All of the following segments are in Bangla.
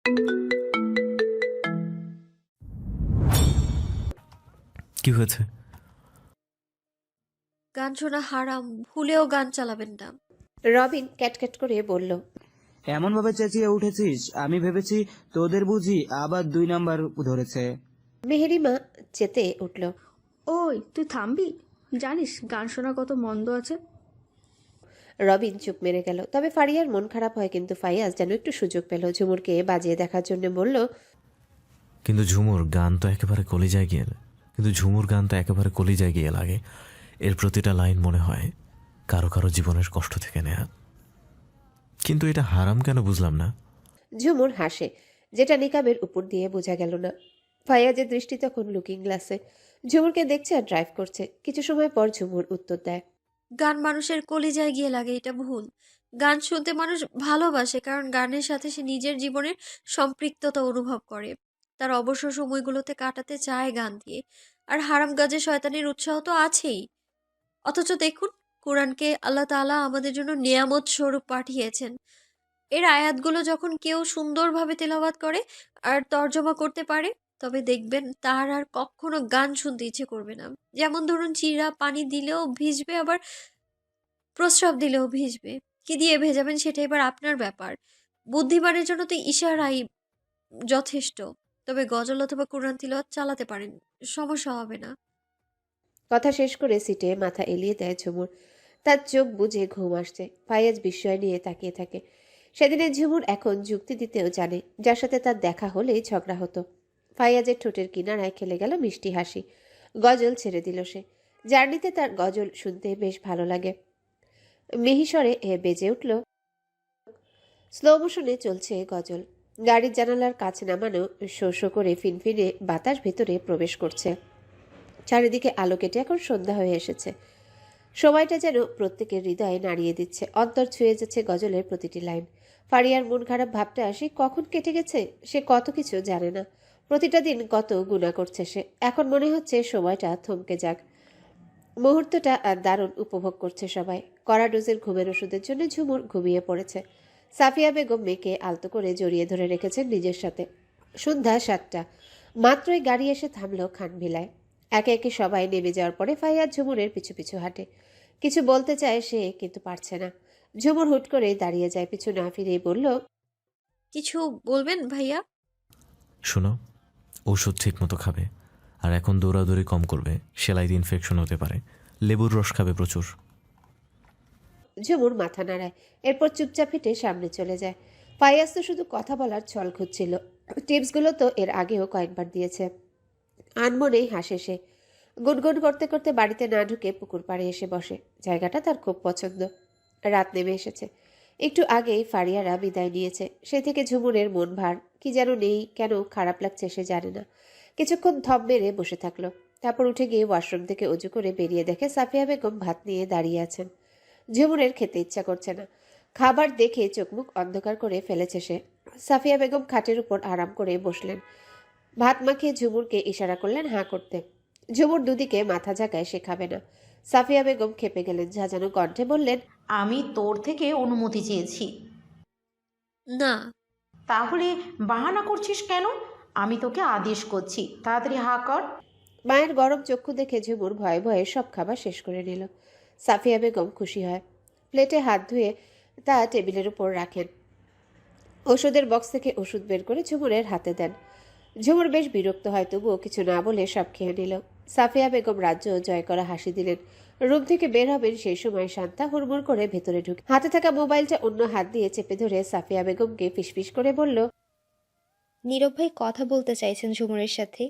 কি হয়েছে? গান শোনা হারাম, ভুলেও গান চালাবেন না। রবিন ক্যাটক্যাট করে বলল। এমন ভাবে চেঁচিয়ে উঠেছিস, আমি ভেবেছি তোদের বুঝি আবার 2 নাম্বার ধরেছে। মেহেরিমা চেতে উঠল। ওই তুই থামবি? জানিস গান শোনা কত মন্দ আছে। রবিন চুপ মেরে গেল। তবে ফারিয়ার মন খারাপ হয়, কিন্তু ফাইয়াজ যেন একটু সুযোগ পেল। ঝুমুরকে বাজিয়ে দেখার জন্য বলল, কিন্তু ঝুমুর গান তো একেবারে কলিজায় গিয়ে লাগে। এর প্রতিটা লাইন মনে হয় কারো কারো জীবনের কষ্ট থেকে নেয়া। কিন্তু এটা হারাম কেন বুঝলাম না। ঝুমুর হাসে, যেটা নিকাবের উপর দিয়ে বোঝা গেল না। ফাইয়াজের দৃষ্টি তখন লুকিং গ্লাসে। ঝুমুরকে দেখছে আর ড্রাইভ করছে। কিছু সময় পর ঝুমুর উত্তর দেয়, গান মানুষের কলিজায় গিয়ে লাগে, এটা ভুল। গান শুনতে মানুষ ভালোবাসে, কারণ গানের সাথে সে নিজের জীবনের সম্পৃক্ততা অনুভব করে। তার অবসর সময়গুলোতে কাটাতে চায় গান দিয়ে। আর হারাম কাজে শয়তানের উৎসাহ তো আছেই। অথচ দেখুন, কোরআনকে আল্লাহ তাআলা আমাদের জন্য নেয়ামত স্বরূপ পাঠিয়েছেন। এর আয়াতগুলো যখন কেউ সুন্দরভাবে তেলাওয়াত করে আর তর্জমা করতে পারে, তবে দেখবেন তার আর কখনো গান শুনতে ইচ্ছে করবে না। যেমন ধরুন, চিড়া পানি দিলেও ভিজবে, আবার প্রস্রাব দিলেও ভিজবে। কি দিয়ে ভেজাবেন সেটা এবার আপনার ব্যাপার। বুদ্ধিমানের জন্য তো ইশারাই যথেষ্ট। তবে গজল অথবা কোরআন তিলাওয়াত চালাতে পারেন, সমস্যা হবে না। কথা শেষ করে সিটে মাথা এলিয়ে দেয় ঝুমুর। তার চোখ বুজে ঘুম আসছে। ফাইয়াজ বিস্ময় নিয়ে তাকিয়ে থাকে। সেদিনের ঝুমুর এখন যুক্তি দিতেও জানে, যার সাথে তার দেখা হলেই ঝগড়া হতো। ফাইয়াজের ঠোঁটের কিনারায় খেলে গেল মিষ্টি হাসি। গজল ছেড়ে দিল সে। জার্নিতে তার গজল শুনতে বেশ ভালো লাগে। মিহিসরে বেজে উঠল। স্লো মোশনে চলছে গজল। গাড়ির জানালার কাছে নামানো শো শো করে ফিনফিনে বাতাস ভেতরে প্রবেশ করছে। চারিদিকে আলো কেটে এখন সন্ধ্যা হয়ে এসেছে। সময়টা যেন প্রত্যেকের হৃদয়ে নাড়িয়ে দিচ্ছে। অন্তর ছুঁয়ে যাচ্ছে গজলের প্রতিটি লাইন। ফারিয়ার মন খারাপ ভাবটা সে কখন কেটে গেছে। সে কত কিছু জানে না। প্রতিটা দিন কত গুণা করছে সে। এখন মনে হচ্ছে সময়টা থমকে যাক। মুহূর্তটা দারুণ উপভোগ করছে সবাই। কড়া ডোজের ঘুমের ওষুধের জন্য ঝুমুর ঘুমিয়ে পড়েছে। সাফিয়া বেগম মেয়েকে আলতো করে জড়িয়ে ধরে রেখেছেন নিজের সাথে। সন্ধ্যা 7টা। মাত্রই গাড়ি এসে থামল খানভিলায়। একে একে সবাই নেমে যাওয়ার পরে ফাইয়াজ ঝুমুরের পিছু পিছু হাঁটে। কিছু বলতে চায় সে, কিন্তু পারছে না। ঝুমুর হুট করে দাঁড়িয়ে যায়, পিছু না ফিরেই বলল, কিছু বলবেন ভাইয়া? শোনো, ওষুধ ঠিক মতো খাবে, আর এখন দৌড়াদৌড়ি কম করবে। সেলাইতে ইনফেকশন হতে পারে। লেবুর রস খাবে প্রচুর। ঝুমুর মাথা নাড়ায়। এরপর চুপচাপ হেঁটে সামনে চলে যায়। ফাইয়াজ তো শুধু কথা বলার ছল খুঁজছিল। টিপসগুলো তো এর আগেও কয়েকবার দিয়েছে। আনমনেই হাসে সে। গুনগুন করতে করতে বাড়িতে না ঢুকে পুকুর পাড়ে এসে বসে। জায়গাটা তার খুব পছন্দ। রাত নেমে এসেছে। একটু আগেই ফারিয়ারা বিদায় নিয়েছে। সে থেকে ঝুমুরের মন ভার। কি যেন নেই, কেন খারাপ লাগছে সে জানে না। কিছুক্ষণ থম মেরে বসে থাকলো। তারপর উঠে গিয়ে ওয়াশরুম থেকে অজু করে বেরিয়ে দেখে সাফিয়া বেগম ভাত নিয়ে দাঁড়িয়ে আছেন। ঝুমুরের খেতে ইচ্ছা করছে না। খাবার দেখে চোখ মুখ অন্ধকার করে ফেলেছে সে। সাফিয়া বেগম খাটের উপর আরাম করে বসলেন। ভাত মাখিয়ে ঝুমুরকে ইশারা করলেন হাঁ করতে। ঝুমুর দুদিকে মাথা ঝাঁকায়, সে খাবে না। সাফিয়া বেগম খেপে গেলেন, ঝাঁঝানো কণ্ঠে বললেন, আমি তোর থেকে অনুমতি চেয়েছি। না। তাহলে বাহানা করছিস কেন? আমি তোকে আদেশ করছি, তাড়াতাড়ি হা কর। মায়ের গরম চক্ষু দেখে ঝুমুর ভয়ে ভয়ে সব খাবার শেষ করে নিল। সাফিয়া বেগম খুশি হয়। প্লেটে হাত ধুয়ে তা টেবিলের উপর রাখেন। ওষুধের বক্স থেকে ওষুধ বের করে ঝুমুরের হাতে দেন। ঝুমুর বেশ বিরক্ত হয়, তবুও কিছু না বলে সব খেয়ে নিল। সাফিয়া বেগম রাজ্য জয় করা হাসি দিলেন। রুম থেকে বের হবেন সেই সময় শান্তা হুড়মুড় করে ভেতরে ঢুকে হাতে থাকা মোবাইলটা অন্য হাত দিয়ে চেপে ধরে সাফিয়া বেগমকে ফিসফিস করে বলল, নীরব ভাই কথা বলতে চাইছেন ঝুমুরের সাথে।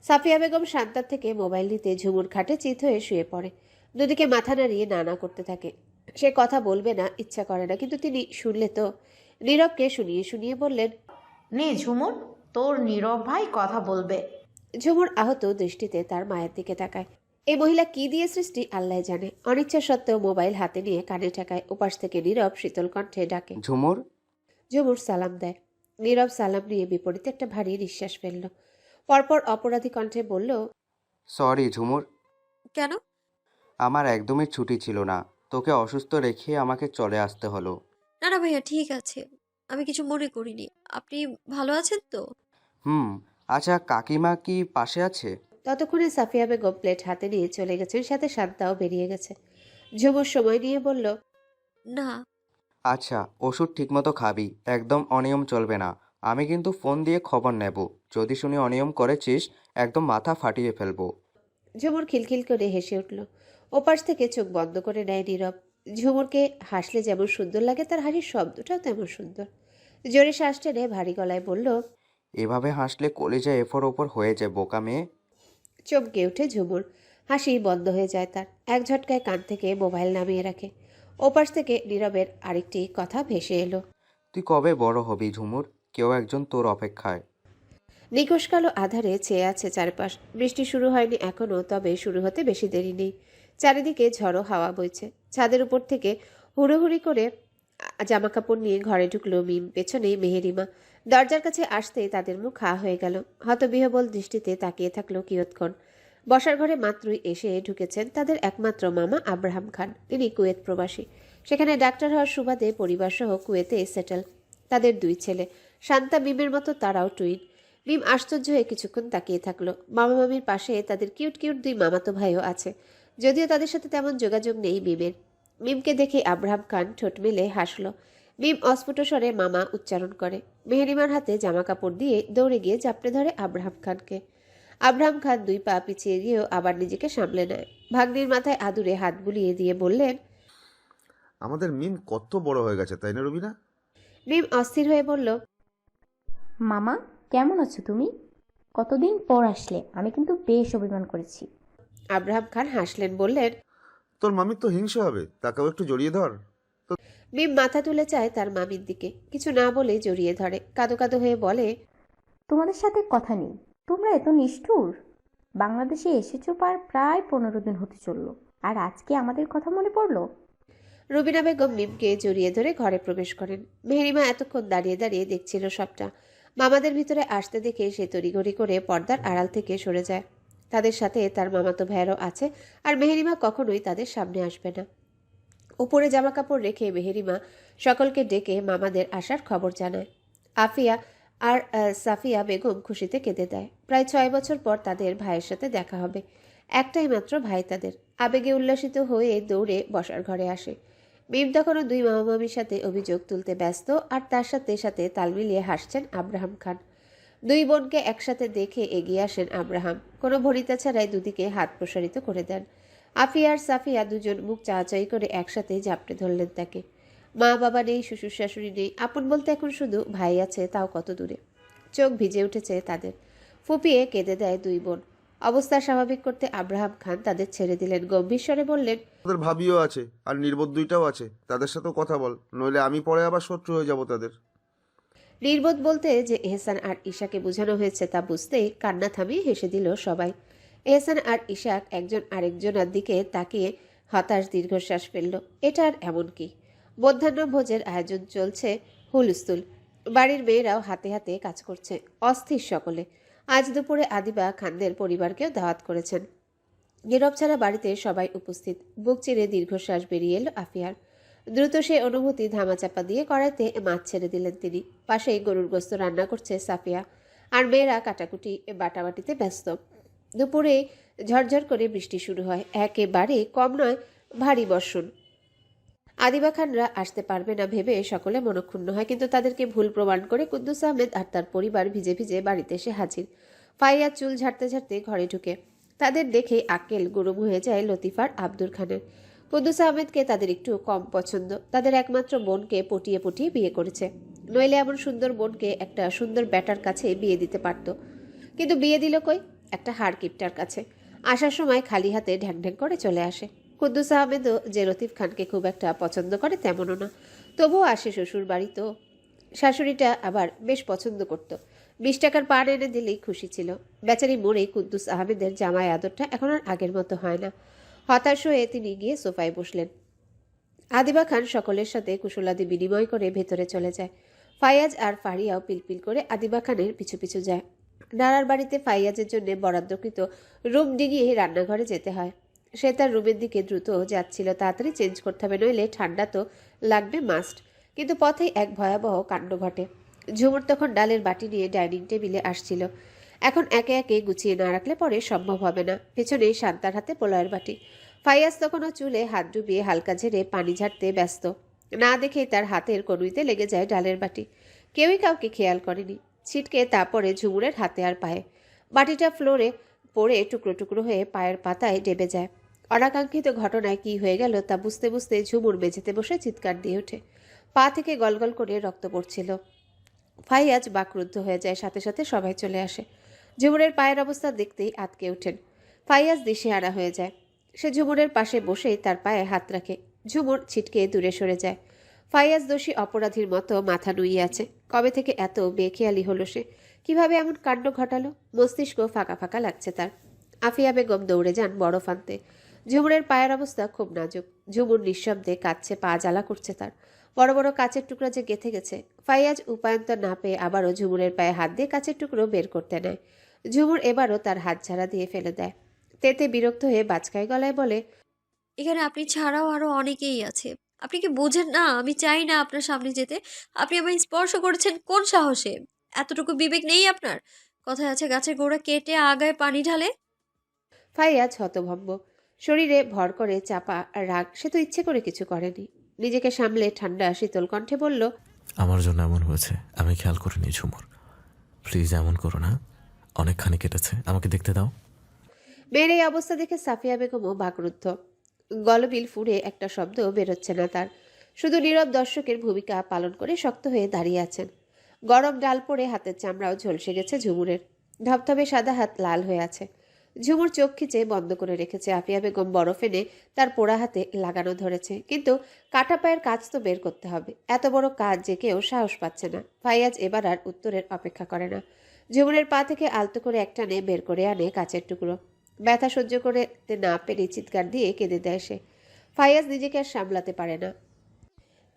সাফিয়া বেগম শান্তার থেকে মোবাইল নিতে ঝুমুর খাটে চিত হয়ে শুয়ে পড়ে। দুদিকে মাথা নাড়িয়ে না না করতে থাকে। সে কথা বলবে না, ইচ্ছা করে না, কিন্তু তিনি শুনলে তো। নীরবকে শুনিয়ে শুনিয়ে বললেন, নে ঝুমুর, তোর নীরব ভাই কথা বলবে। ঝুমুর আহত দৃষ্টিতে তার মায়ের দিকে তাকায়। এই মহিলা কি দিয়ে সৃষ্টি আল্লাহ জানে। অনিচ্ছা সত্ত্বেও মোবাইল হাতে নিয়ে কানে ঠেকায়। উপাস থেকে নীরব শীতল কণ্ঠে ডাকে, ঝুমুর। ঝুমুর সালাম দেয়। নীরব সালাম নিয়ে বিপরীতে একটা ভারী নিঃশ্বাস ফেলল। পরপর অপরাধী কণ্ঠে বলল, সরি ঝুমুর, কেন? আমার একদমই ছুটি ছিল না, তোকে অসুস্থ রেখে আমাকে চলে আসতে হলো। না না ভাইয়া, ঠিক আছে। আমি কিছু মনে করিনি। আপনি ভালো আছেন তো? হুম। আচ্ছা, কাকিমা কি পাশে আছে? ততক্ষণে সাফিয়া বেগম প্লেট হাতে নিয়ে চলে গেছেন, সাথে শান্তাও বেরিয়ে গেছে। ঝুমুর সময় নিয়ে বলল, না। আচ্ছা, ওষুধ ঠিকমতো খাবি, একদম অনিয়ম চলবে না। আমি কিন্তু ফোন দিয়ে খবর নেব, যদি শুনি অনিয়ম করেছিস একদম মাথা ফাটিয়ে ফেলবো। ঝুমুর খিলখিল করে হেসে উঠল। ওপাশ থেকে চোখ বন্ধ করে নেয় নীরব। ঝুমুরকে হাসলে যেমন সুন্দর লাগে, তার হাসির শব্দটাও তেমন সুন্দর। জোরে শ্বাস টেনে ভারী গলায় বলল, এভাবে হাসলে কলিজা এফোর ওপর হয়ে যায় বোকা মেয়ে। চমকে ওঠে ঝুমুর। হাসি বন্ধ হয়ে যায় তার। এক ঝটকায় কান থেকে মোবাইল নামিয়ে রাখে। ওপাশ থেকে নীরবের আরেকটি কথা ভেসে এলো। তুই কবে বড় হবি ঝুমুর? কেউ একজন তোর অপেক্ষায়। নিকোষ কালো আধারে চেয়ে আছে চারপাশ। বৃষ্টি শুরু হয়নি এখনো, তবে শুরু হতে বেশি দেরি নেই। চারিদিকে ঝড়ো হাওয়া বইছে। ছাদের উপর থেকে হুড়োহুড়ি করে জামাকাপড় নিয়ে ঘরে ঢুকলো মিম, পেছনেই মেহেরিমা। দরজার কাছে আসতেই তাদের মুখ হা হয়ে গেল। হতবিহ্বল দৃষ্টিতে তাকিয়ে থাকলো কিয়ৎক্ষণ। বসার ঘরে মাত্রই এসে ঢুকেছেন তাদের একমাত্র মামা আব্রাহাম খান। তিনি কুয়েত প্রবাসী। সেখানে ডাক্তার হওয়ার সুবাদে পরিবারসহ কুয়েতে সেটেল। তাদের দুই ছেলে, শান্তা মিমের মতো তারাও টুইন। মিম আশ্চর্য হয়ে কিছুক্ষণ তাকিয়ে থাকলো। মামা মামির পাশে তাদের কিউট কিউট দুই মামাতো ভাইও আছে, যদিও তাদের সাথে তেমন যোগাযোগ নেই মিমের। মিমকে দেখে আব্রাহাম খান ঠোঁট মেলে হাসল। মিম অস্ফুট স্বরে মামা উচ্চারণ করে। মেহেরিমার হাতে জামা কাপড় দিয়ে দৌড়ে গিয়ে চাপড়ে ধরে আব্রাহাম খানকে। আব্রাহাম খান 2 পা পিছিয়ে গিয়েও আবার নিজেকে সামলে নেয়। ভাগ্নির মাথায় আদুরে হাত বুলিয়ে দিয়ে বললেন, আমাদের মিম কত বড় হয়ে গেছে, তাই না রবিনা? মিম অস্থির হয়ে বলল, মামা, কেমন আছো তুমি? কতদিন পর আসলে, আমি কিন্তু বেশ অভিমান করেছি। আব্রাহাম খান হাসলেন, বললেন, তোর মামির তো হিংসা হবে, তাকেও একটু জড়িয়ে ধর। মিম মাথা তুলে চায় তার মামির দিকে, কিছু না বলে জড়িয়ে ধরে। কাঁদো কাঁদো হয়ে বলে, তোমাদের সাথে কথা নেই, তোমরা এত নিষ্ঠুর। বাংলাদেশে এসেছো প্রায় 15 দিন হতে চললো, আর আজকে আমাদের কথা মনে পড়লো। রুবিনা বেগম মিমকে জড়িয়ে ধরে ঘরে প্রবেশ করেন। মেহেরিমা এতক্ষণ দাঁড়িয়ে দাঁড়িয়ে দেখছিল সবটা। মামাদের ভিতরে আসতে দেখে সে তড়িঘড়ি করে পর্দার আড়াল থেকে সরে যায়। তাদের সাথে তার মামাতো ভাইয়েরও আছে, আর মেহেরিমা কখনোই তাদের সামনে আসবে না। উপরে জামাকাপড় রেখে মেহেরিমা সকলকে ডেকে মামাদের আসার খবর জানায়। আফিয়া আর সাফিয়া বেগম খুশিতে কেঁদে দেয়। প্রায় 6 বছর পর তাদের ভাইয়ের সাথে দেখা হবে। একটাই মাত্র ভাই তাদের। আবেগে উল্লাসিত হয়ে দৌড়ে বসার ঘরে আসে। মিম তখনও 2 মামামামির সাথে অভিযোগ তুলতে ব্যস্ত, আর তার সাথে সাথে তাল মিলিয়ে হাসছেন আব্রাহাম খান। 2 বোনকে একসাথে দেখে এগিয়ে আসেন আব্রাহাম। কোনো ভরিতা ছাড়াই দুদিকে হাত প্রসারিত করে দেন। আফিয়া আর সাফিয়া দুজন মুখ চাওয়াচাই করে একসাথে ঝাপটে ধরলেন তাকে। মা বাবা নেই, শ্বশুর শাশুড়ি নেই, আপন বলতে এখন শুধু ভাই আছে, তাও কত দূরে। চোখ ভিজে উঠেছে তাদের। ফুপিয়ে কেঁদে দেয় 2 বোন। অবস্থা স্বাভাবিক করতে আব্রাহাম খান তাদের ছেড়ে দিলেন। গম্ভীর স্বরে বললেন, ওদের ভাবিও আছে, আর নির্বোধ দুইটাও আছে, তাদের সাথেও কথা বল, নইলে আমি পরে আবার শত্রু হয়ে যাব তাদের। নির্বোধ বলতে যে এহসান আর ঈশাকে বোঝানো হয়েছে তা বুঝতেই কান্না থামিয়ে হেসে দিল সবাই। এহসান আর ঈশাক একজন আরেকজনের দিকে তাকিয়ে হতাশ দীর্ঘশ্বাস ফেলল। এটা আর এমন কি? মধ্যাহ্ন ভোজের আয়োজন চলছে হুলস্থুল। বাড়ির মেয়েরাও হাতে হাতে কাজ করছে, অস্থির সকলে। আজ দুপুরে আদিবা খানদের পরিবারকেও দাওয়াত করেছেন। নীরব ছাড়া বাড়িতে সবাই উপস্থিত। বুক চিরে দীর্ঘশ্বাস বেরিয়ে এলো আফিয়ার। দ্রুত সে অনুভূতি ধামাচাপা দিয়ে কড়াইতে মাছ ছেড়ে দিলেন তিনি। পাশেই গরুর গোস্ত রান্না করছে সাফিয়া, আর মেয়েরা কাটাকুটি বাটাবাটিতে ব্যস্ত। দুপুরে ঝরঝর করে বৃষ্টি শুরু হয়। একেবারে কম নয়, ভারী বর্ষণ। আদিবা খানরা আসতে পারবে না ভেবে সকলে মনক্ষুণ্ণ হয়, কিন্তু তাদেরকে ভুল প্রমাণ করে কুদ্দুস আহমেদ আর তার পরিবার ভিজে ভিজে বাড়িতে এসে হাজির। ফাইয়া চুল ঝাড়তে ঝাড়তে ঘরে ঢুকে। তাদের দেখে আক্কেল গরম হয়ে যায় লতিফার আব্দুর খানের। কুদ্দুস আহমেদকে তাদের একটু কম পছন্দ। তাদের একমাত্র বোনকে পটিয়ে পটিয়ে বিয়ে করেছে, নইলে এমন সুন্দর বোনকে একটা সুন্দর ব্যাটার কাছে বিয়ে দিতে পারত। কিন্তু বিয়ে দিল কই? একটা হাড় কিপটার কাছে। আসার সময় খালি হাতে ঢ্যাং ঢ্যাং করে চলে আসে। কুদ্দুস আহমেদও যে লতিফ খানকে খুব একটা পছন্দ করে তেমনও না, তবুও আসে শ্বশুর বাড়ি তো। শাশুড়িটা আবার বেশ পছন্দ করত। 20 টাকার পান এনে দিলেই খুশি ছিল। বেচারি মরেই কুদ্দুস আহমেদের জামাই আদরটা এখন আর আগের মতো হয় না। হতাশ হয়ে তিনি গিয়ে সোফায় বসলেন। আদিবা খান সকলের সাথে কুশলাদি বিনিময় করে ভেতরে চলে যায়। ফাইয়াজ আর ফারিয়াও পিলপিল করে আদিবা খানের পিছু পিছু যায়। নারার বাড়িতে ফাইয়াজের জন্য বরাদ্দকৃত রুম ডিঙিয়ে রান্নাঘরে যেতে হয়। সে তার রুমের দিকে দ্রুত যাচ্ছিল। তাড়াতাড়ি চেঞ্জ করতে হবে, নইলে ঠান্ডা তো লাগবে মাস্ট। কিন্তু পথেই এক ভয়াবহ কাণ্ড ঘটে। ঝুমুর তখন ডালের বাটি নিয়ে ডাইনিং টেবিলে আসছিল। এখন একে একে গুছিয়ে না রাখলে পরে সম্ভব হবে না। পেছনেই শান্তার হাতে পোলাওয়ের বাটি। ফাইয়াজ তখনও চুলে হাত ডুবিয়ে হালকা ঝেড়ে পানি ঝাড়তে ব্যস্ত। না দেখেই তার হাতের কনুইতে লেগে যায় ডালের বাটি। কেউই কাউকে খেয়াল করেনি। ছিটকে তারপরে ঝুমুরের হাতে আর পায়ে। বাটিটা ফ্লোরে পড়ে টুকরো টুকরো হয়ে পায়ের পাতায় ডেবে যায়। অনাকাঙ্ক্ষিত ঘটনায় কি হয়ে গেল তা বুঝতে বুঝতে ঝুমুর মেঝেতে বসে চিৎকার দিয়ে ওঠে। পা থেকে গলগল করে রক্ত পড়ছিল। ফাইয়াজ বাকরুদ্ধ হয়ে যায়, সাথে সাথে সবাই চলে আসে। ঝুমুরের পায়ের অবস্থা দেখতেই আটকে ওঠেন। ফাইয়াজ দিশেহারা হয়ে যায়। সে ঝুমুরের পাশে বসেই তার পায়ে হাত রাখে। ঝুমুর ছিটকে দূরে সরে যায়। ফাইয়াজ দোষী অপরাধীর মতো মাথা নুইয়ে আছে। কবে থেকে এত বেখেয়ালি হলো সে? কিভাবে এমন কাণ্ড ঘটালো? মস্তিষ্ক ফাঁকা ফাঁকা লাগছে তার। আফিয়া বেগম দৌড়ে যান বরফ আনতে। ঝুমুরের পায়ের অবস্থা খুব নাজুক। ঝুমুর নিঃশব্দে কাঁদছে, পা জ্বালা করছে তার। বড় বড় কাচের টুকরা যে গেঁথে গেছে। ফাইয়াজ উপায়ন্তর না পেয়ে আবারও ঝুমুরের পায়ে হাত দিয়ে কাচের টুকরো বের করতে নেয়। ঝুমুর এবারও তার হাত ঝাড়া দিয়ে ফেলে দেয়। তেতে বিরক্ত হয়ে বাজকাই গলায় বলে, এখানে আপনি ছাড়াও আরো অনেকেই আছে। আপনি কি বোঝেন না আমি চাই না আপনার সামনে যেতে? আপনি আমায় স্পর্শ করেছেন কোন সাহসে? এতটুকু বিবেক নেই আপনার? কথায় আছে গাছের গোড়া কেটে আগায় পানি ঢালে। ফাইয়াজ হতভম্ব। শরীরে ভর করে চাপা রাগ। সে তো ইচ্ছে করে কিছু করেনি। নিজেকে সামলে ঠান্ডা শীতল কণ্ঠে বলল, আমার জন্য এমন হয়েছে, আমি খেয়াল করিনি ঝুমুর। প্লিজ এমন করো না, অনেকখানি কেটেছে, আমাকে দেখতে দাও। মেয়ের এই অবস্থা দেখে সাফিয়া বেগমও বাকরুদ্ধ। গলবিল ফুঁড়ে একটা শব্দ বেরোচ্ছে না তার। শুধু নীরব দর্শকের ভূমিকা পালন করে শক্ত হয়ে দাঁড়িয়ে আছেন। গরম ডাল পড়ে হাতের চামড়াও ঝলসে গেছে ঝুমুরের। ধবধবে সাদা হাত লাল হয়ে আছে। ঝুমুর চোখ খিচে বন্ধ করে রেখেছে। আফিয়া বেগম বরফ এনে তার পোড়া হাতে লাগানো ধরেছে, কিন্তু কাটা পায়ের কাজ তো বের করতে হবে। এত বড় কাজ যে কেউ সাহস পাচ্ছে না। ফাইয়াজ এবার আর উত্তরের অপেক্ষা করে না। ঝুমুরের পা থেকে আলতো করে একটানে বের করে আনে কাচের টুকরো। ব্যথা সহ্য করতে না পেরে চিৎকার দিয়ে কেঁদে দেয় সে। ফাইয়াজ নিজেকে আর সামলাতে পারে না।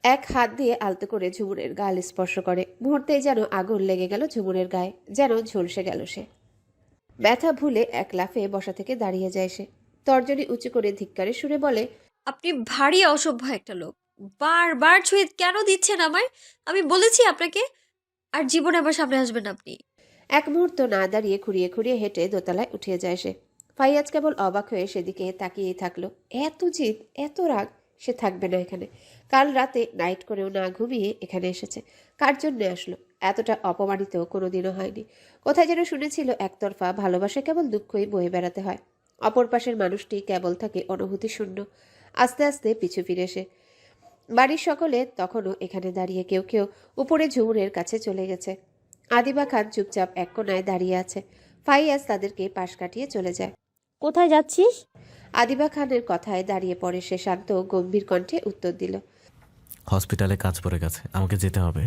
এক হাত দিয়ে আলতো করে ঝুমুরের গাল স্পর্শ করে। মুহূর্তেই যেন আগুন লেগে গেল ঝুমুরের গায়ে, যেন ঝলসে গেল সে। ব্যথা ভুলে এক লাফে বসা থেকে দাঁড়িয়ে যায় সে। তর্জনী উঁচু করে ধিক্কারের সুরে বলে, আপনি ভারী অসভ্য একটা লোক। বারবার ছুঁয়ে কেন দিচ্ছেন আমায়? আমি বলেছি আপনাকে। আর জীবনে আমার সামনে আসবেন না আপনি। এক মুহূর্ত না দাঁড়িয়ে খুঁড়িয়ে খুঁড়িয়ে হেঁটে দোতলায় উঠে যায় সে। ফাইয়াজ কেবল অবাক হয়ে সেদিকে তাকিয়েই থাকলো। এত জিদ, এত রাগ। সে থাকবে না এখানে। কাল রাতে নাইট করেও না ঘুমিয়ে এখানে এসেছে। কার জন্য আসলো? এতটা অপমানিত কোনোদিনও হয়নি। কোথায় যেন শুনেছিল একতরফা ভালোবাসা কেবল দুঃখই বয়ে বেড়াতে হয়। অপর পাশের মানুষটি কেবল থাকে অনুভূতি শূন্য। আস্তে আস্তে পিছু ফিরে সে। বাড়ির সকলে তখনও এখানে দাঁড়িয়ে। কেউ কেউ উপরে ঝুমুরের কাছে চলে গেছে। আদিবা খান চুপচাপ এক কোনায় দাঁড়িয়ে আছে। ফাইয়াজ তাদেরকে পাশ কাটিয়ে চলে যায়। কোথায় যাচ্ছিস? আদিবা খানের কথায় দাঁড়িয়ে পড়ে সে। শান্ত গম্ভীর কণ্ঠে উত্তর দিল, হসপিটালে কাজ পড়ে গেছে, আমাকে যেতে হবে।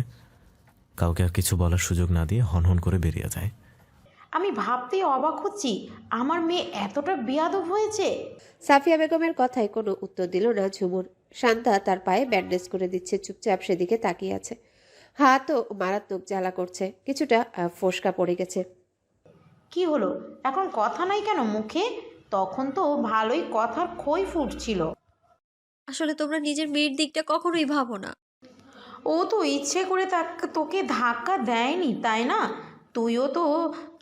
কাউকে আর কিছু বলার সুযোগ না দিয়ে হনহন করে বেরিয়ে যায়। আমি ভাবতেই অবাক হচ্ছি, আমার মেয়ে এতটা বেয়াদব হয়েছে। সাফিয়া বেগমের কথায় কোনো উত্তর দিল না ঝুমুর। শান্তা তার পায়ে ব্যান্ডেজ করে দিচ্ছে, চুপচাপ সেদিকে তাকিয়ে আছে। হাতও মারাত্মক জ্বালা করছে, কিছুটা ফোসকা পড়ে গেছে। কি হলো? এখন কথা নাই কেন মুখে? তখন তো ভালোই কথার খই ফুটছিল। আসলে তোমরা নিজের মেয়ের দিকটা কখনোই ভাবো না। ও তো ইচ্ছে করে তোকে ধাক্কা দেয়নি, তাই না? তুইও তো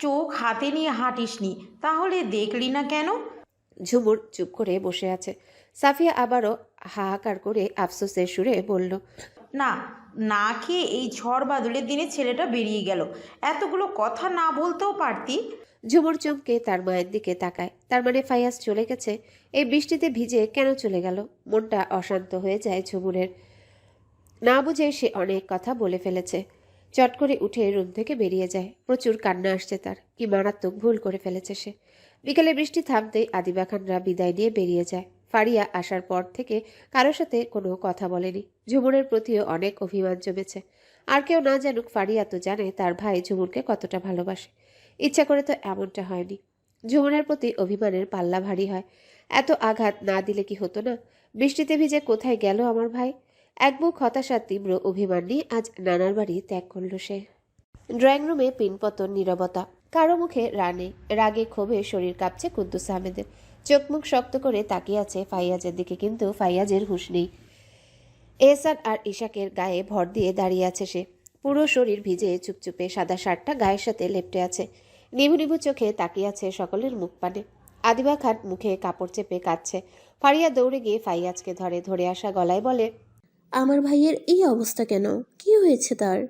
চোখ হাতে নিয়ে হাঁটিসনি, তাহলে দেখলি না কেন? ঝুমুর চুপ করে বসে আছে। সাফিয়া আবারও হাহাকার করে আফসোসের সুরে বলল, না, না খেয়ে এই ঝড় বাদলের দিনে ছেলেটা বেরিয়ে গেল। এতগুলো কথা না বলতেও পারতি। ঝুমুর চমকে তার মায়ের দিকে তাকায়। তার মানে ফাইয়াজ চলে গেছে? এই বৃষ্টিতে ভিজে কেন চলে গেল? মনটা অশান্ত হয়ে যায় ঝুমুরের। না বুঝে সে অনেক কথা বলে ফেলেছে। চট করে উঠে রুম থেকে বেরিয়ে যায়। প্রচুর কান্না আসছে তার। কি মারাত্মক ভুল করে ফেলেছে সে। বিকেলে বৃষ্টি থামতেই আদিবা খানরা বিদায় নিয়ে বেরিয়ে যায়। ফারিয়া আসার পর থেকে কারোর সাথে কোনো কথা বলেনি। ঝুমুরের প্রতিও অনেক অভিমান জমেছে। আর কেউ না জানুক, ফারিয়া তো জানে তার ভাই ঝুমুরকে কতটা ভালোবাসে। ইচ্ছা করে তো এমনটা হয়নি। ঝুমুরের প্রতি অভিমানের পাল্লা ভারী হয়। এত আঘাত না দিলে কি হতো না? বৃষ্টিতে ভিজে কোথায় গেল আমার ভাই? এক বুক হতাশার তীব্র অভিমান নিয়ে আজ নানার বাড়ি ত্যাগ করল সে। ড্রয়িং রুমে পিনপতন নীরবতা। কারো মুখে রাগে ক্ষোভে শরীর কাঁপছে কুদ্দুস আহমেদের। চোখ মুখ শক্ত করে তাকিয়ে আছে ফাইয়াজের দিকে, কিন্তু ফাইয়াজের হুঁশ নেই। এহসান আর ইশাকের গায়ে ভর দিয়ে দাঁড়িয়ে আছে সে। পুরো শরীর ভিজে চুপচুপে সাদা শার্টটা গায়ের সাথে লেপ্টে আছে। নিভু নিভু চোখে তাকিয়ে আছে সকলের মুখ পানে। আদিবা খান মুখে কাপড় চেপে কাঁদছে। ফারিয়া দৌড়ে গিয়ে ফাইয়াজকে ধরে আসা গলায় বলে, আমার ভাইয়ের এই অবস্থা কেন? কি হয়েছে তার?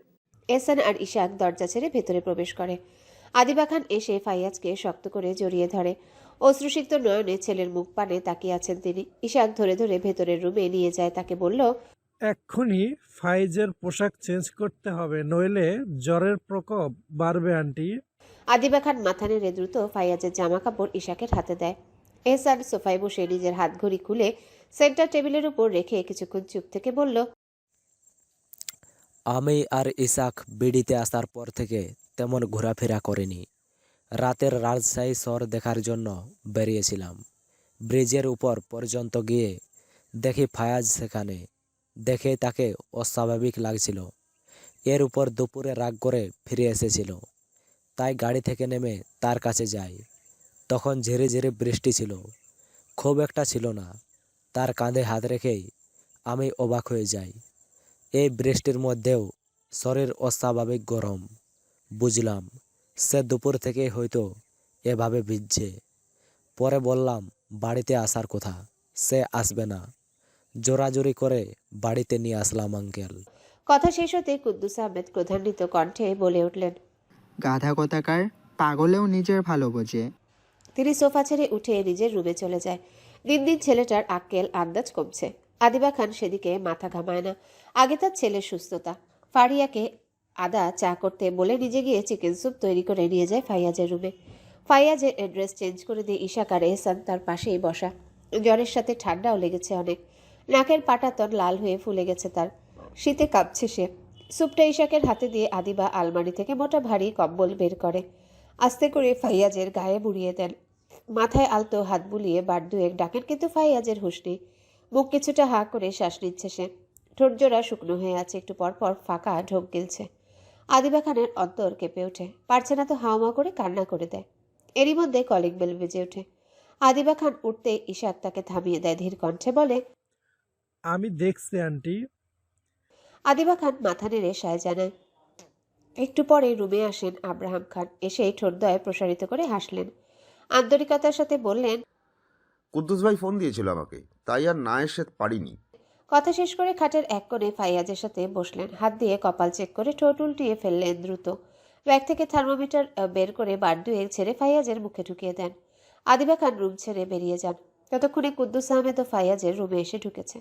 এহসান আর ইশাক দরজা ছেড়ে ভেতরে প্রবেশ করে। আদিবা খান এসে ফাইয়াজকে শক্ত করে জড়িয়ে ধরে। অশ্রুসিক্ত নয়নে ছেলের মুখ পানে তাকিয়ে আছেন তিনি। ইশাক ধরে ধরে ভেতরের রুমে নিয়ে যায়, তাকে বলল, এক্ষুনি ফাইজের পোশাক চেঞ্জ করতে হবে, নইলে জ্বরের প্রকোপ বাড়বে আন্টি। আদিবা খান মাথা নেড়ে দ্রুত ফাইয়াজের জামা কাপড় ইশাকের হাতে দেয়। এহসান সোফায় বসে নিজের হাত ঘড়ি খুলে সেন্টার টেবিলের উপর রেখে কিছুক্ষণ চুপ থেকে বলল, আমি আর ইসাক বিডিতে আসার পর থেকে তেমন ঘোরাফেরা করিনি। রাতের রাজশাহী শহর দেখার জন্য বেরিয়েছিলাম। ব্রিজের উপর পর্যন্ত গিয়ে দেখি ফায়াজ সেখানে। দেখে তাকে অস্বাভাবিক লাগছিল। এর উপর দুপুরে রাগ করে ফিরে এসেছিল। তাই গাড়ি থেকে নেমে তার কাছে যাই। তখন ঝিরে ঝিরে বৃষ্টি ছিল, খুব একটা ছিল না। তার কাঁধে হাত রেখেই আমি অবাক হয়ে যাই। এই বৃষ্টির মধ্যেও শরীর অস্বাভাবিক গরম। বুঝলাম সে দুপুর থেকে হয়তো এভাবে ভিজছে। পরে বললাম বাড়িতে আসার কথা, সে আসবে না। জোরাজুরি করে বাড়িতে নিয়ে আসলাম আঙ্কেল। কথা শেষ হতে কুদ্দুস আহমেদ ক্রোধান্বিত কণ্ঠে বলে উঠলেন, গাধা কোথাকার, পাগলেও নিজের ভালো বোঝে। তিনি সোফা ছেড়ে উঠে নিজের রুমে চলে যায়। দিন দিন ছেলেটার আক্কেল আন্দাজ কমছে। আদিবা খান সেদিকে মাথা ঘামায় না। আগে তার ছেলের সুস্থতা। ফারিয়াকে আদা চা করতে বলে নিজে গিয়ে চিকেন স্যুপ তৈরি করে নিয়ে যায় ফাইয়াজের রুমে। ফাইয়াজের অ্যাড্রেস চেঞ্জ করে দিয়ে ইশাক আর এহসান তার পাশেই বসা। জ্বরের সাথে ঠান্ডাও লেগেছে অনেক। নাকের পাটাতন লাল হয়ে ফুলে গেছে তার। শীতে কাঁপছে সে। স্যুপটা ইশাকের হাতে দিয়ে আদিবা আলমারি থেকে মোটা ভারী কম্বল বের করে আস্তে করে ফাইয়াজের গায়ে বুড়িয়ে দেন। মাথায় আলতো হাত বুলিয়ে বার দুয়েক ডাকেন, কিন্তু ফাইয়াজের হুঁশ নেই। মুখ কিছুটা হা করে শ্বাস নিচ্ছে সে। ঠোঁটজোড়া শুকনো হয়ে আছে, একটু পরপর ফাঁকা ঢোক গিলছে। আদিবা খানের অন্তর কেঁপে ওঠে। পারছে না তো হাওমা করে কান্না করে দেয়। এরই মধ্যে কলিং বেল বেজে ওঠে। আদিবা খান উঠতে ইশাক তাকে থামিয়ে দেয়, ধীর কণ্ঠে বলে, আমি দেখছি আন্টি। আদিবা খান মাথা নেড়ে সায় জানায়। একটু পরে রুমে আসেন আব্রাহাম খান। এসেই ঠোঁটদ্বয় প্রসারিত করে হাসলেন। আন্তরিকতার সাথে বললেন, কুদ্দুস ভাই ফোন দিয়েছিল আমাকে, তাই আর না এসে পারিনি। কথা শেষ করে খাটের এক কোণে ফাইয়াজের সাথে বসলেন। হাত দিয়ে কপাল চেক করে ঠোঁট উল্টিয়ে ফেললেন দ্রুত। ব্যাগ থেকে থার্মোমিটার বের করে বার দুয়েক ছেড়ে ফাইয়াজের মুখে ঢুকিয়ে দেন। আদিবা খান রুম ছেড়ে বেরিয়ে যান। ততক্ষণে কুদ্দুস আহমেদ ও ফাইয়াজের রুমে এসে ঢুকেছে।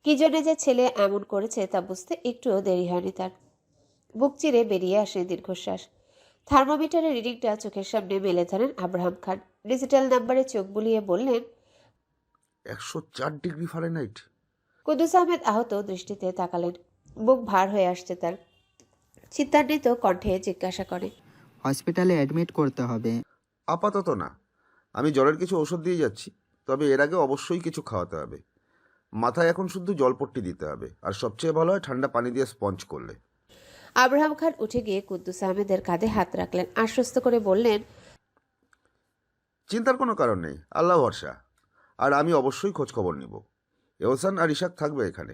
কি জন্য যে ছেলে এমন করেছে তা বুঝতে একটুও দেরি হয়নি তার। বুক চিরে বেরিয়ে আসে দীর্ঘশ্বাস। থার্মোমিটারের রিডিংটা চোখের সামনে মেলে ধরেন আব্রাহাম খান। ডিজিটাল নাম্বারে চোখ বুলিয়ে বললেন, 104 ডিগ্রি ফারেনহাইট। কুদ্দুস আহমেদ আহত দৃষ্টিতে তাকালেন। বুক ভার হয়ে আসছে তার। চিন্তান্বিত কণ্ঠে জিজ্ঞাসা করে, হসপিটালে অ্যাডমিট করতে হবে? আপাতত না, আমি জ্বরের কিছু ওষুধ দিয়ে যাচ্ছি, তবে এর আগে অবশ্যই কিছু খাওয়াতে হবে। মাথায় এখন শুধু জলপট্টি দিতে হবে, আর সবচেয়ে ভালো হয় ঠান্ডা পানি দিয়ে স্পঞ্জ করলে। আব্রাহাম খান উঠে গিয়ে কুদ্দুস আহমেদের কাঁধে হাত রাখলেন। আশ্বস্ত করে বললেন, চিন্তার কোনো কারণ নেই, আল্লাহ ভরসা। আর আমি অবশ্যই খোঁজ খবর নিব। এহসান আর ইশাক থাকবে এখানে।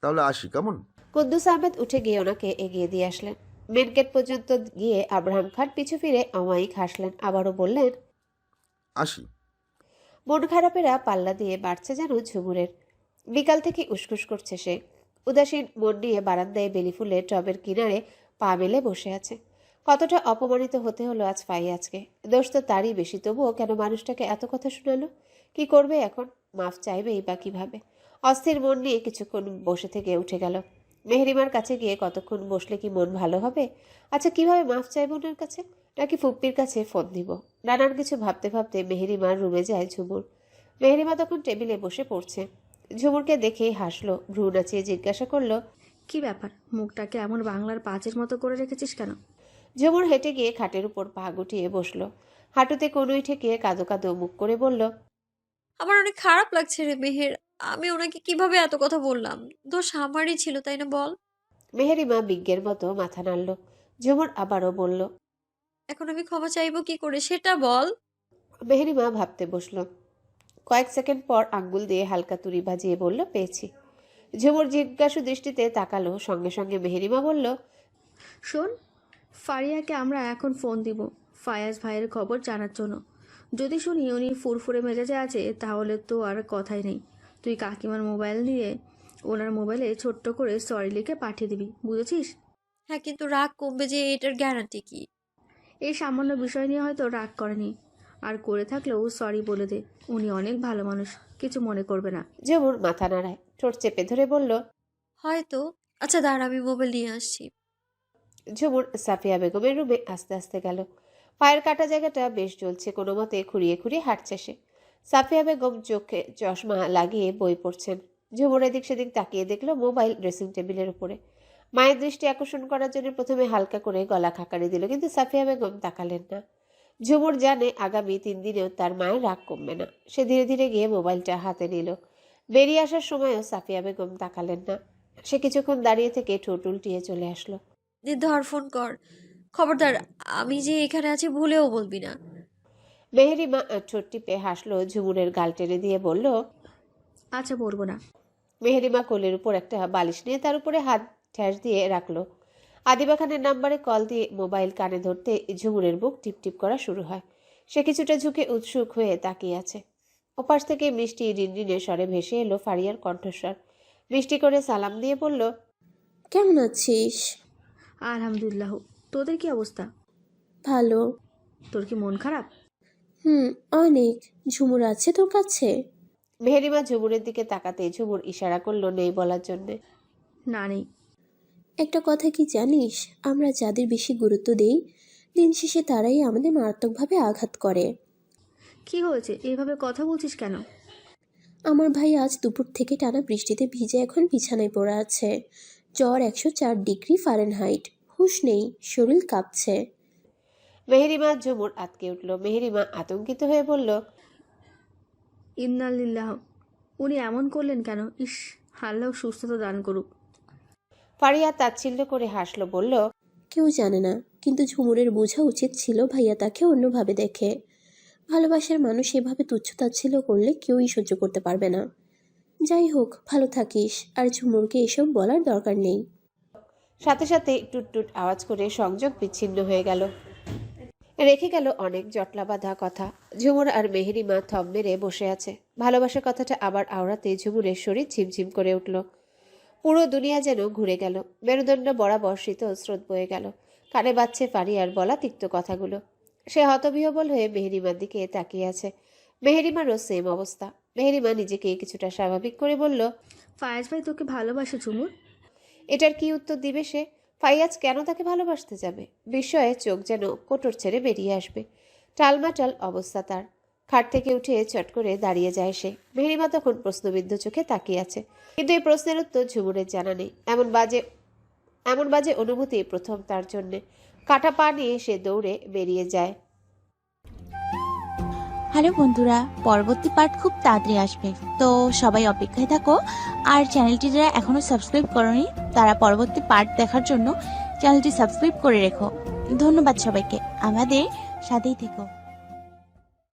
তাহলে আসি, কেমন? কুদ্দুস আহমেদ উঠে গিয়ে ওনাকে এগিয়ে দিয়ে আসলেন। মেন গেট পর্যন্ত গিয়ে আব্রাহাম খান পিছু ফিরে অমায়িক হাসলেন। আবারও বললেন, আসি। মন খারাপেরা পাল্লা দিয়ে বাড়ছে যেন ঝুমুরের। বিকাল থেকে উসকুস করছে সে। উদাসীন মন নিয়ে বারান্দায় বেলি ফুলের টবের কিনারে পা মেলে বসে আছে। কতটা অপমানিত হতে হলো আজ ফাইয়াজকে। দোষ তো তারই বেশি, তবুও কেন মানুষটাকে এত কথা শোনালো? কি করবে এখন? মাফ চাইবেই বা কিভাবে? অস্থির মন নিয়ে কিছুক্ষণ বসে থেকে উঠে গেল। মেহরিমার কাছে গিয়ে কতক্ষণ বসলে কি মন ভালো হবে? আচ্ছা, কিভাবে মাফ চাইব ওনার কাছে? নাকি ফুপ্পির কাছে ফোন দিব? নানান কিছু ভাবতে ভাবতে মেহরিমার রুমে যায় ঝুমুর। মেহরিমা তখন টেবিলে বসে পড়ছে। ঝুমুরকে দেখেই হাসলো, ভ্রু নাচিয়ে জিজ্ঞাসা করলো, কি ব্যাপার, মুখটাকে এমন বাংলার পাঁচের মতো করে রেখেছিস কেন? ঝুমুর হেঁটে গিয়ে খাটের উপর পা গুটিয়ে বসলো। হাঁটুতে কনুই ঠেকিয়ে কাঁদো কাঁদো মুখ করে বলল, আমার অনেক খারাপ লাগছে রে মেহের। আমি ওনাকে কিভাবে এত কথা বললাম? দোষ আমারই ছিল, তাই না বল? মেহরিমা বিজ্ঞের মতো মাথা নাড়ল। ঝুমুর আবারও বলল, এখন আমি ক্ষমা চাইবো কি করে সেটা বল। মেহরিমা ভাবতে বসল। কয়েক সেকেন্ড পর আঙ্গুল দিয়ে হালকা তুড়ি বাজিয়ে বলল, পেয়েছি। ঝুমুর জিজ্ঞাসু দৃষ্টিতে তাকালো, সঙ্গে সঙ্গে মেহেরিমা বলল, শোন, ফারিয়াকে আমরা এখন ফোন দিব ফায়াজ ভাইয়ের খবর জানার জন্য। যদি শুনি উনি ফুরফুরে মেজাজে আছে তাহলে তো আর কথাই নেই। তুই কাকিমার মোবাইল নিয়ে ওনার মোবাইলে ছোট্ট করে সরি লিখে পাঠিয়ে দিবি, বুঝেছিস? হ্যাঁ, কিন্তু রাগ কমবে যে এটার গ্যারান্টি কি? এই সামান্য বিষয় নিয়ে হয়তো রাগ করেনি, আর করে থাকলেও সরি বলে দে। উনি অনেক ভালো মানুষ, কিছু মনে করবে না। ঝুমুর মাথা নাড়ায়, ঠোঁট চেপে ধরে বলল, হয়তো। আচ্ছা দাঁড়া, আমি মোবাইল নিয়ে আসছি। ঝুমুর সাফিয়া বেগমের রুমে আস্তে আস্তে গেল। পায়ের কাটা জায়গাটা বেশ জ্বলছে, কোনো মতে খুঁড়িয়ে খুঁড়িয়ে হাঁটছে সে। সাফিয়া বেগম চোখে চশমা লাগিয়ে বই পড়ছেন। ঝুমুর এদিক সেদিক তাকিয়ে দেখলো মোবাইল ড্রেসিং টেবিলের উপরে। মায়ের দৃষ্টি আকর্ষণ করার জন্য প্রথমে হালকা করে গলা খাকারি দিল, কিন্তু সাফিয়া বেগম তাকালেন না। ঝুমুর জানে আগামী 3 দিনেও তার মায়ের রাগ কমবে না। সে ধীরে ধীরে গিয়ে মোবাইলটা হাতে নিল। বেরিয়ে আসার সময়ও সাফিয়া বেগম তাকালেন না। সে কিছুক্ষণ দাঁড়িয়ে থেকে ঠোঁট উল্টিয়ে চলে আসলো। ধর, ফোন কর। খবরদার, আমি যে এখানে আছি ভুলেও বলবি না। মেহেরিমা ঠোঁট টিপে হাসলো, ঝুমুরের গাল টেনে দিয়ে বলল, আচ্ছা বলবো না। মেহেরিমা কোলের উপর একটা বালিশ নিয়ে তার উপরে হাত ঠ্যাস দিয়ে রাখলো। আদিবা খানের নাম্বারে কল দিয়ে মোবাইল কানে ধরতে ঝুমুরের বুক টিপটিপ করা শুরু হয়। সে কিছুটা ঝুঁকে উৎসুক হয়ে তাকিয়ে আছে। ওপাশ থেকে মিষ্টি রিনরিনে স্বরে ভেসে এলো ফারিয়ার কণ্ঠস্বর। মিষ্টি করে সালাম দিয়ে বলল, কেমন আছিস? আলহামদুলিল্লাহ। তোদের কি অবস্থা? ভালো। তোর কি মন খারাপ? অনেক। ঝুমুর আছে তোর কাছে? মেহেরিমা ঝুমুরের দিকে তাকাতে ঝুমুর ইশারা করলো নেই বলার জন্যে। না, নেই। একটা কথা কি জানিস, আমরা যাদের বেশি গুরুত্ব দেই দিন শেষে তারাই আমাদের মারাত্মকভাবে আঘাত করে। কি হয়েছে, এইভাবে কথা বলছিস কেন? আমার ভাই আজ দুপুর থেকে টানা বৃষ্টিতে ভিজে এখন বিছানায় পড়ে আছে। জ্বর 104 ডিগ্রি ফারেনহাইট। হুঁশ নেই, শরীর কাঁপছে। মেহেরিমা ঝুমুর আটকে উঠল। মেহেরিমা আতঙ্কিত হয়ে বলল, ইন্নালিল্লাহ। উনি এমন করলেন কেন? ইস, আল্লাহ সুস্থতা দান করুক। ফারিয়া তাচ্ছিল্য করে হাসলো, বলল, কেউ জানে না, কিন্তু ঝুমুরের বোঝা উচিত ছিল ভাইয়া তাকে অন্যভাবে দেখে। ভালোবাসার মানুষ এভাবে তুচ্ছতাচ্ছিল্য করলে কেউই সহ্য করতে পারবে না। যাই হোক, ভালো থাকিস, আর ঝুমুরকে এসব বলার দরকার নেই। সাথে সাথে টুটটুট আওয়াজ করে সংযোগ বিচ্ছিন্ন হয়ে গেল। রেখে গেল অনেক জটলা বাঁধা কথা। ঝুমুর আর মেহেরিমা থম মেরে বসে আছে। ভালোবাসার কথাটা আবার আওড়াতে ঝুমুরের শরীর ঝিমঝিম করে উঠল। পুরো দুনিয়া যেন ঘুরে গেল। মেরুদণ্ড বরাবর শীত স্রোত বয়ে গেল। কানে বাজছে ফারিয়ার বলা তিক্ত কথাগুলো। সে হতবিহবল হয়ে মেহেরিমার দিকে তাকিয়ে আছে। মেহেরিমারও সেম অবস্থা। মেহেরিমা নিজেকে কিছুটা স্বাভাবিক করে বলল, ফায়াজ ভাই তোকে ভালোবাসে ঝুমুর। এটার কি উত্তর দিবে সে? ফাইয়াজ কেন তাকে ভালোবাসতে যাবে? বিস্ময়ে চোখ যেন কোটর ছেড়ে বেরিয়ে আসবে। টালমাটাল অবস্থা তার। খাট থেকে উঠে চট করে দাঁড়িয়ে যায় সে। মেহেরিমা তখন প্রশ্নবিদ্ধ চোখে তাকিয়ে আছে, কিন্তু এই প্রশ্নের উত্তর ঝুমুরের জানা নেই। এমন বাজে অনুভূতি প্রথম তার জন্যে। কাটা পা নিয়ে সে দৌড়ে বেরিয়ে যায়। হ্যালো বন্ধুরা, পরবর্তী পার্ট খুব তাড়াতাড়ি আসবে, তো সবাই অপেক্ষায় থাকো। আর চ্যানেলটি যারা এখনো সাবস্ক্রাইব করোনি তারা পরবর্তী পার্ট দেখার জন্য চ্যানেলটি সাবস্ক্রাইব করে রেখো। ধন্যবাদ সবাইকে, আমাদের সাথেই থেকো।